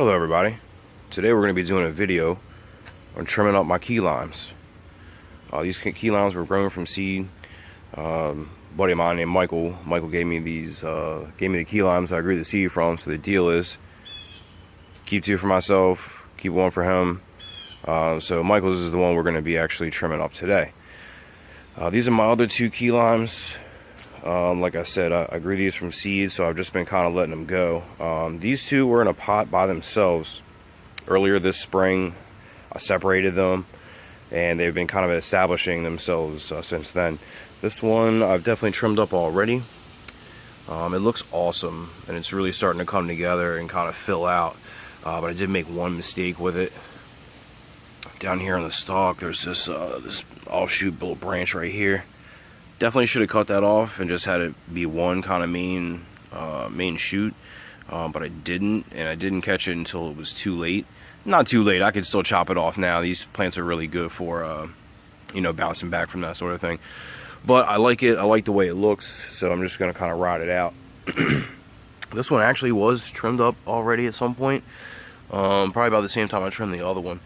Hello everybody. Today we're going to be doing a video on trimming up my key limes. These key limes were grown from seed. Buddy of mine named Michael gave me the key limes I grew the seed from. So the deal is keep 2 for myself, keep 1 for him. So Michael's is the one we're going to be actually trimming up today. These are my other 2 key limes. Like I said, I grew these from seed, so I've just been kind of letting them go. These 2 were in a pot by themselves earlier this spring. I separated them, and they've been kind of establishing themselves since then. This one I've definitely trimmed up already. It looks awesome, and it's really starting to come together and kind of fill out. But I did make one mistake with it. Down here on the stalk, there's this offshoot little branch right here. Definitely should have cut that off and just had it be one kind of main shoot, but I didn't, and I didn't catch it until it was too late. Not too late, I could still chop it off now. These plants are really good for you know, bouncing back from that sort of thing. But I like it, I like the way it looks, so I'm just gonna kind of ride it out. This one actually was trimmed up already at some point, probably about the same time I trimmed the other one.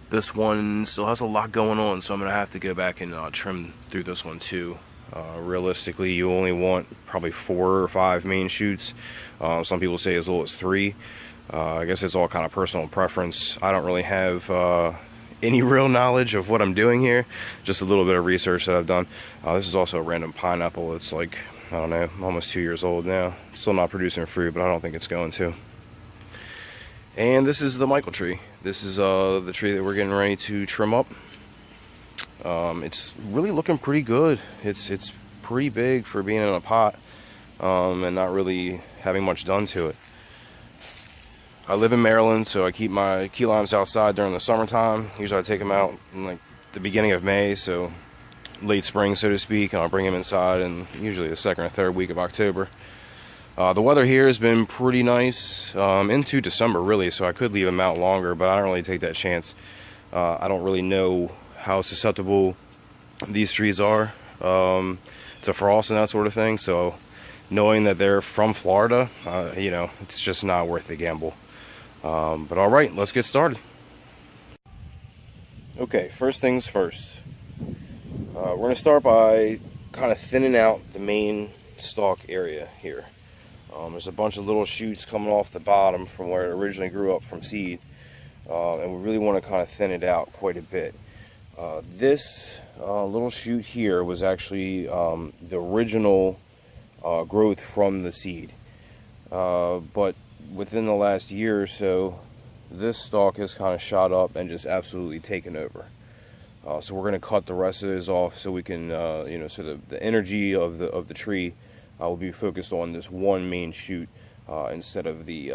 This one still has a lot going on, so I'm gonna have to go back and trim through this one too. Realistically, you only want probably 4 or 5 main shoots. Some people say as little as 3. I guess it's all kind of personal preference. I don't really have any real knowledge of what I'm doing here, just a little bit of research that I've done. This is also a random pineapple. It's like, I don't know, almost 2 years old now. Still not producing fruit, but I don't think it's going to. And this is the Michael tree. This is the tree that we're getting ready to trim up. It's really looking pretty good. It's pretty big for being in a pot, and not really having much done to it. I live in Maryland, so I keep my key limes outside during the summertime. Usually I take them out in like the beginning of May, so late spring, so to speak, and I'll bring them inside in usually the 2nd or 3rd week of October. The weather here has been pretty nice into December, really, so I could leave them out longer, but I don't really take that chance. I don't really know how susceptible these trees are to frost and that sort of thing, so knowing that they're from Florida, you know, it's just not worth the gamble. But all right, let's get started. Okay, first things first. We're going to start by kind of thinning out the main stalk area here. There's a bunch of little shoots coming off the bottom from where it originally grew up from seed, and we really want to kind of thin it out quite a bit. This little shoot here was actually the original growth from the seed, but within the last year or so, this stalk has kind of shot up and just absolutely taken over. So we're going to cut the rest of this off so we can, you know, so the energy of the tree will be focused on this one main shoot instead of the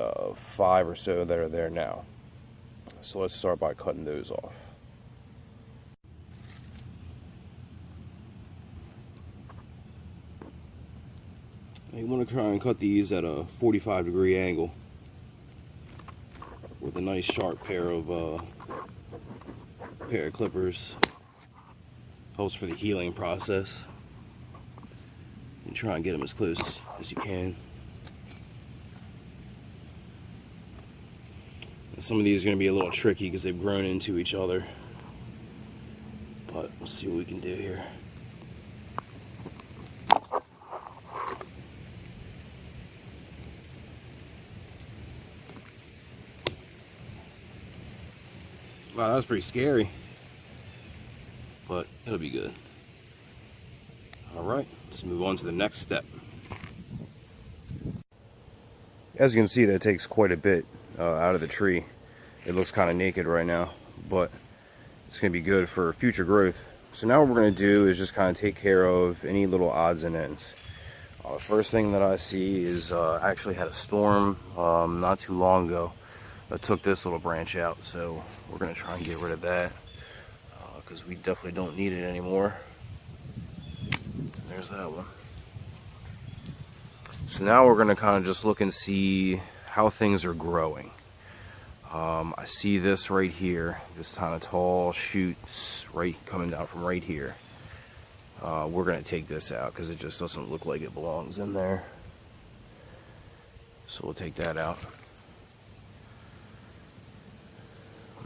5 or so that are there now. So let's start by cutting those off. You want to try and cut these at a 45-degree angle with a nice sharp pair of clippers. Helps for the healing process. And try and get them as close as you can. And some of these are going to be a little tricky because they've grown into each other, but we'll see what we can do here. Wow, that was pretty scary, but it'll be good. Alright, let's move on to the next step. As you can see, that takes quite a bit out of the tree. It looks kind of naked right now, but it's going to be good for future growth. So now what we're going to do is just kind of take care of any little odds and ends. The first thing that I see is I actually had a storm not too long ago. I took this little branch out, so we're going to try and get rid of that because we definitely don't need it anymore. There's that one. So now we're going to kind of just look and see how things are growing. I see this right here, this kind of tall shoots right coming down from right here. We're going to take this out because it just doesn't look like it belongs in there. So we'll take that out.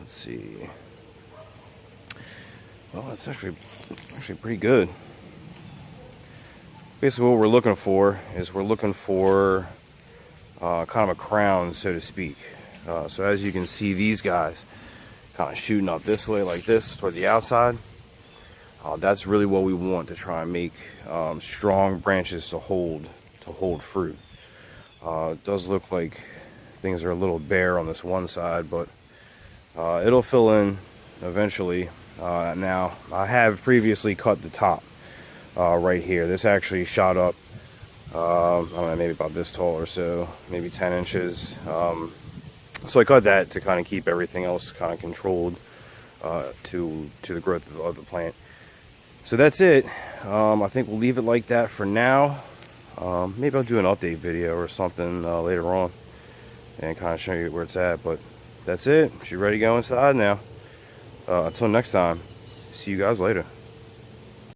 Let's see. Well, it's actually pretty good. Basically, what we're looking for is kind of a crown, so to speak. So as you can see, these guys kind of shooting up this way like this toward the outside. That's really what we want to try and make strong branches to hold fruit. It does look like things are a little bare on this one side, but it'll fill in eventually. Now, I have previously cut the top right here. This actually shot up, I don't know, maybe about this tall or so, maybe 10 inches. So I cut that to kind of keep everything else kind of controlled to the growth of the plant. So that's it. I think we'll leave it like that for now. Maybe I'll do an update video or something later on and kind of show you where it's at. But that's it. She's ready to go inside now. Until next time, see you guys later.